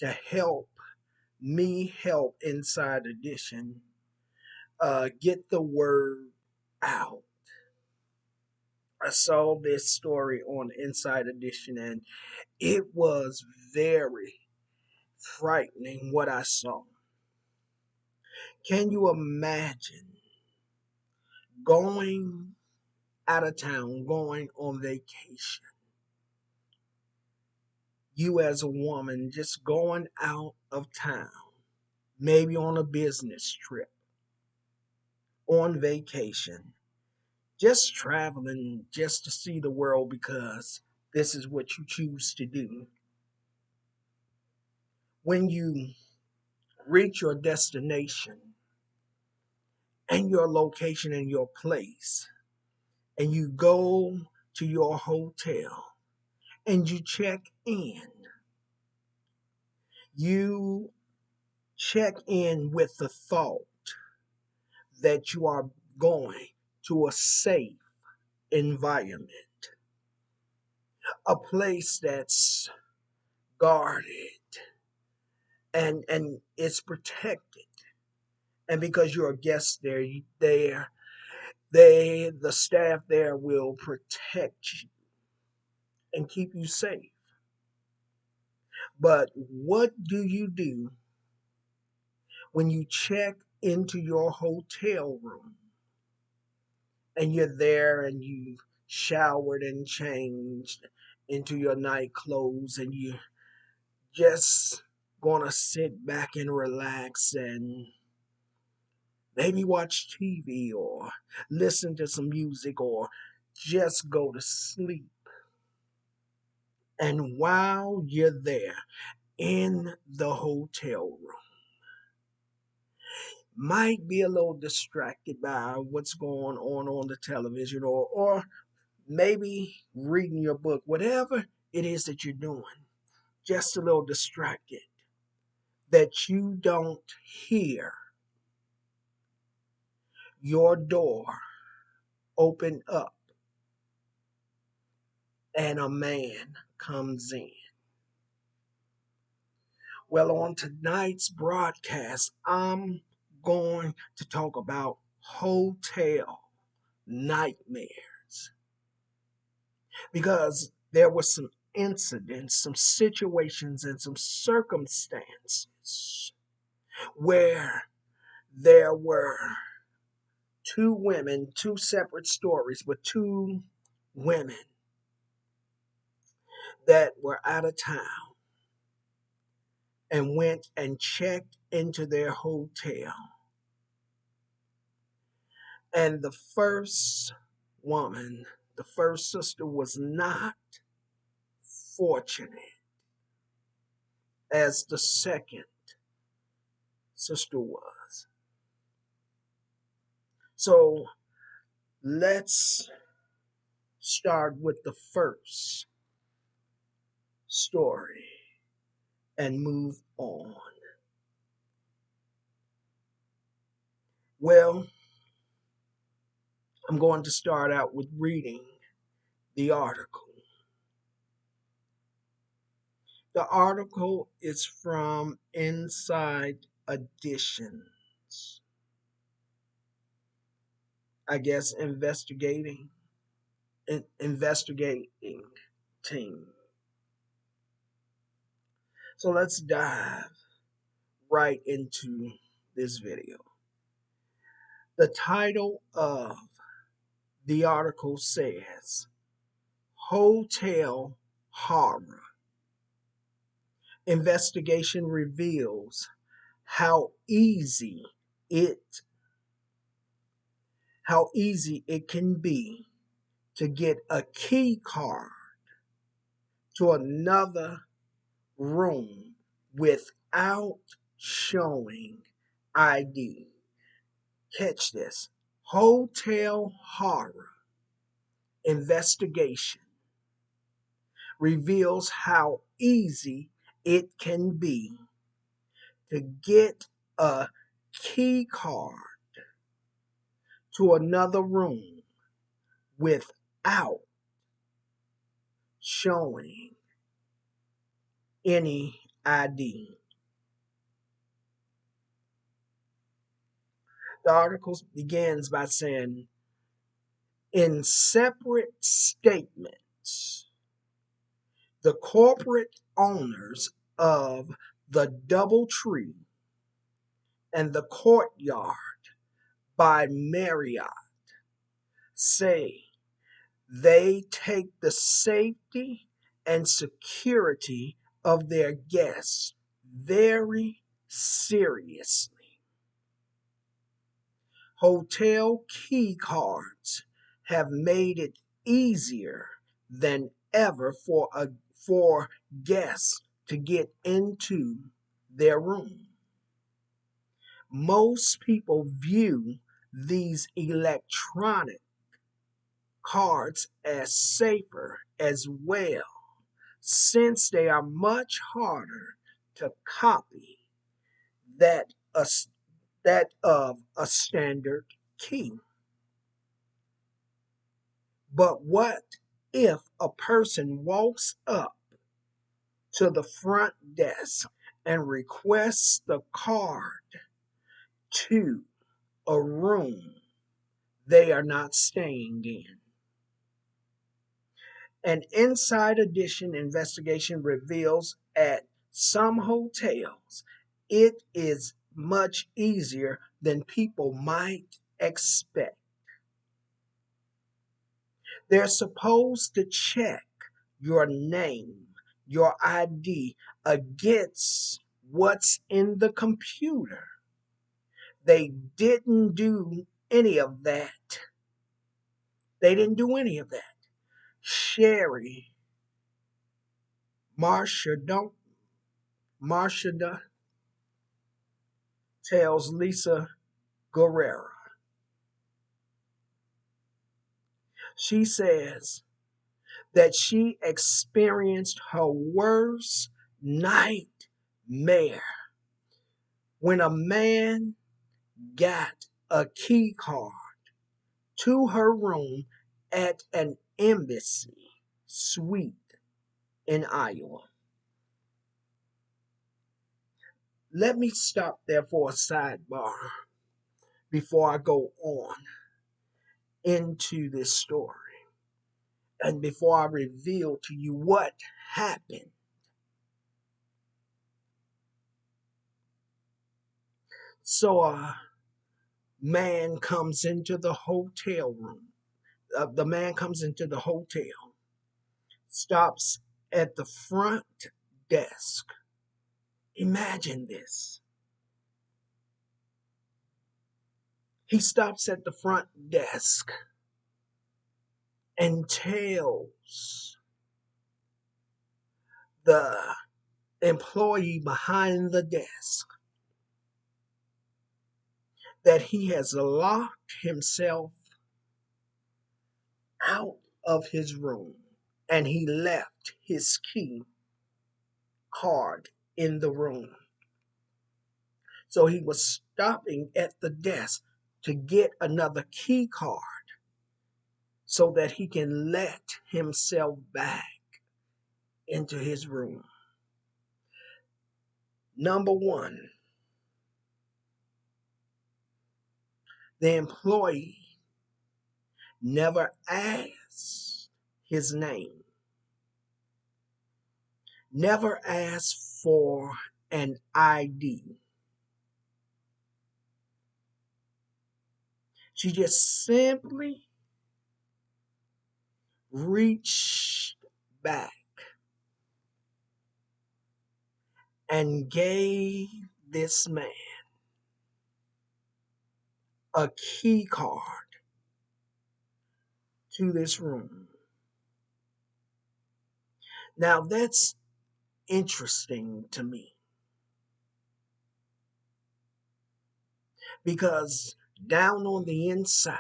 to help me help Inside Edition get the word out. I saw this story on Inside Edition and it was very frightening what I saw. Can you imagine going out of town, going on vacation? You as a woman just going out of town, maybe on a business trip, on vacation, just traveling just to see the world because this is what you choose to do. When you reach your destination and your location and your place, and you go to your hotel and you check in, you check in with the thought that you are going to a safe environment, a place that's guarded and it's protected. And because you're a guest there, the staff there will protect you and keep you safe. But what do you do when you check into your hotel room and you're there and you showered and changed into your night clothes and you just gonna sit back and relax and maybe watch TV or listen to some music or just go to sleep. And while you're there in the hotel room, might be a little distracted by what's going on the television or maybe reading your book, whatever it is that you're doing, just a little distracted, that you don't hear your door open up and a man comes in. Well, on tonight's broadcast, I'm going to talk about hotel nightmares because there were some incidents, some situations, and some circumstances where there were two women, two separate stories, but two women that were out of town and went and checked into their hotel. And the first woman, the first sister, was not fortunate as the second sister was. So let's start with the first story and move on. Well, I'm going to start out with reading the article. The article is from Inside Editions. I guess investigating team. So let's dive right into this video. The title of the article says Hotel Horror. Investigation reveals how easy it can be to get a key card to another room without showing ID. Catch this. Hotel horror investigation reveals how easy it can be to get a key card to another room without showing any ID. The article begins by saying, in separate statements, the corporate owners of the DoubleTree and the Courtyard by Marriott say they take the safety and security of their guests very seriously. Hotel key cards have made it easier than ever for guests to get into their room. Most people view these electronic cards as safer as well, since they are much harder to copy that a, that of a standard key. But what if a person walks up to the front desk and requests the card to a room they are not staying in? An Inside Edition investigation reveals at some hotels it is much easier than people might expect. They're supposed to check your name, your ID against what's in the computer. They didn't do any of that. They didn't do any of that. Sherry Marshada tells Lisa Guerrera. She says that she experienced her worst nightmare when a man got a key card to her room at an embassy suite in Iowa. Let me stop there for a sidebar before I go on into this story and before I reveal to you what happened. So a man comes into the hotel room. The man comes into the hotel, stops at the front desk. Imagine this. He stops at the front desk and tells the employee behind the desk that he has locked himself out of his room and he left his key card in the room. So he was stopping at the desk to get another key card so that he can let himself back into his room. Number one, the employee never asked his name, never asked for an ID. She just simply reached back and gave this man a key card to this room. Now that's interesting to me because down on the inside,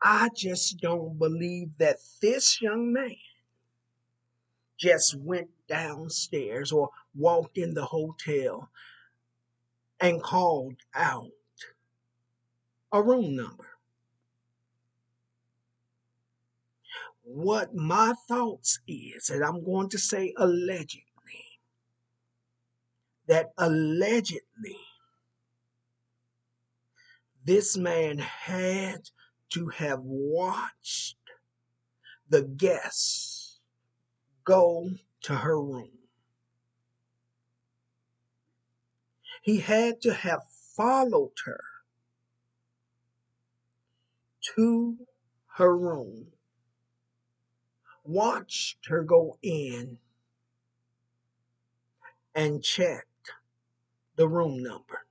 I just don't believe that this young man just went downstairs or walked in the hotel and called out a room number. What my thoughts is, and I'm going to say allegedly, that allegedly this man had to have watched the guests go to her room. He had to have followed her to her room, watched her go in, and checked the room number.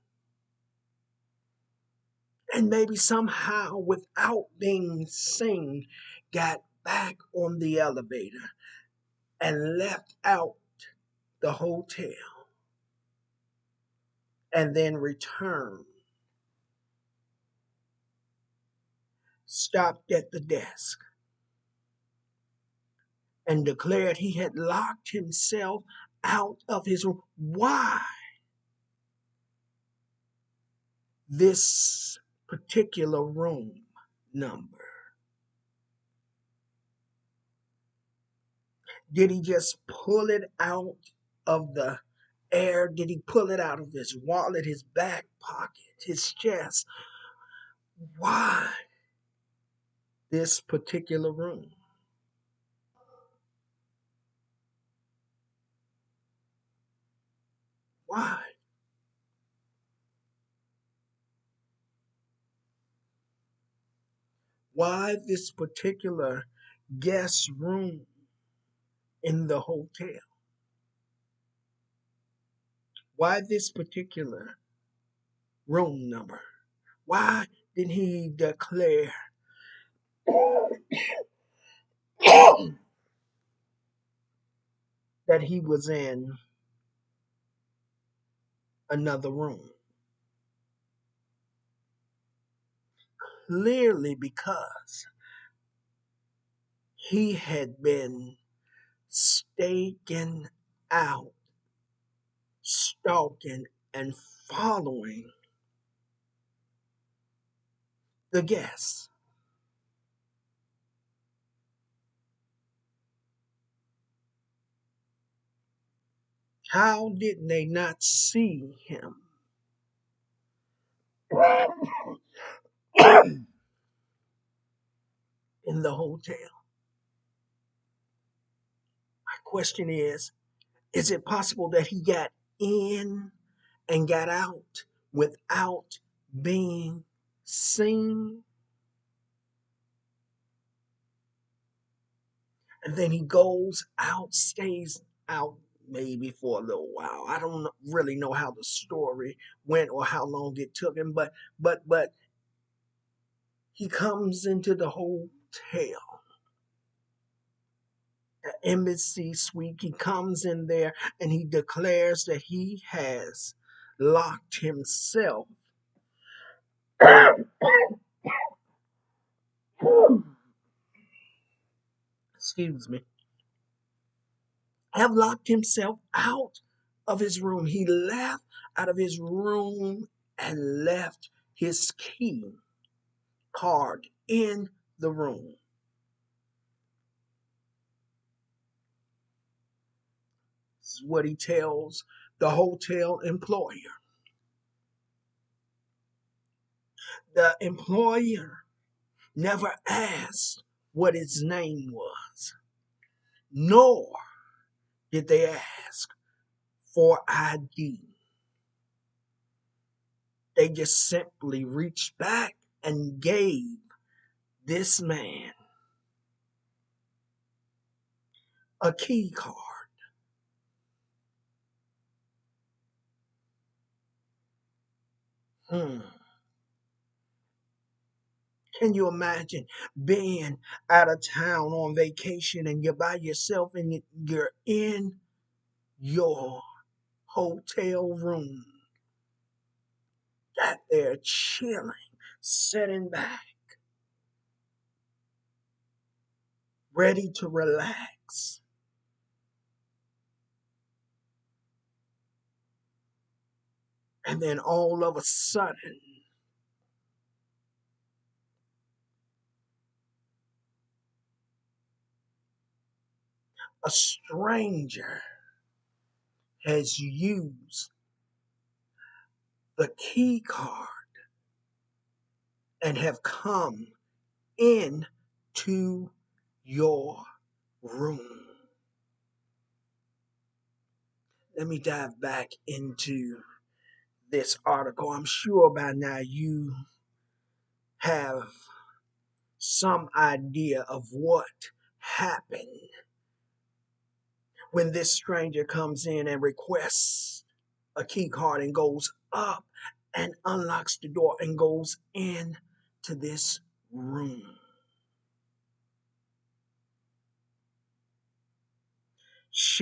And maybe somehow, without being seen, got back on the elevator and left out the hotel and then returned, stopped at the desk, and declared he had locked himself out of his room. Why this particular room number? Did he just pull it out of the air? Did he pull it out of his wallet, his back pocket, his chest? Why this particular room? Why? Why this particular guest room in the hotel? Why this particular room number? Why did he declare that he was in another room? Clearly because he had been staking out, stalking, and following the guests. How did they not see him in the hotel? My question is it possible that he got in and got out without being seen? And then he goes out, stays out maybe for a little while. I don't really know how the story went or how long it took him, but he comes into the hotel, the embassy suite. He comes in there and he declares that he has locked himself excuse me, have locked himself out of his room. He left out of his room and left his key card in the room. This is what he tells the hotel employer. The employer never asked what his name was, nor did they ask for ID. They just simply reached back and gave this man a key card. Hmm. Can you imagine being out of town on vacation and you're by yourself and you're in your hotel room, got there chilling, sitting back, ready to relax? And then all of a sudden, a stranger has used the key card and have come into your room. Let me dive back into this article. I'm sure by now you have some idea of what happened when this stranger comes in and requests a key card and goes up and unlocks the door and goes in to this room.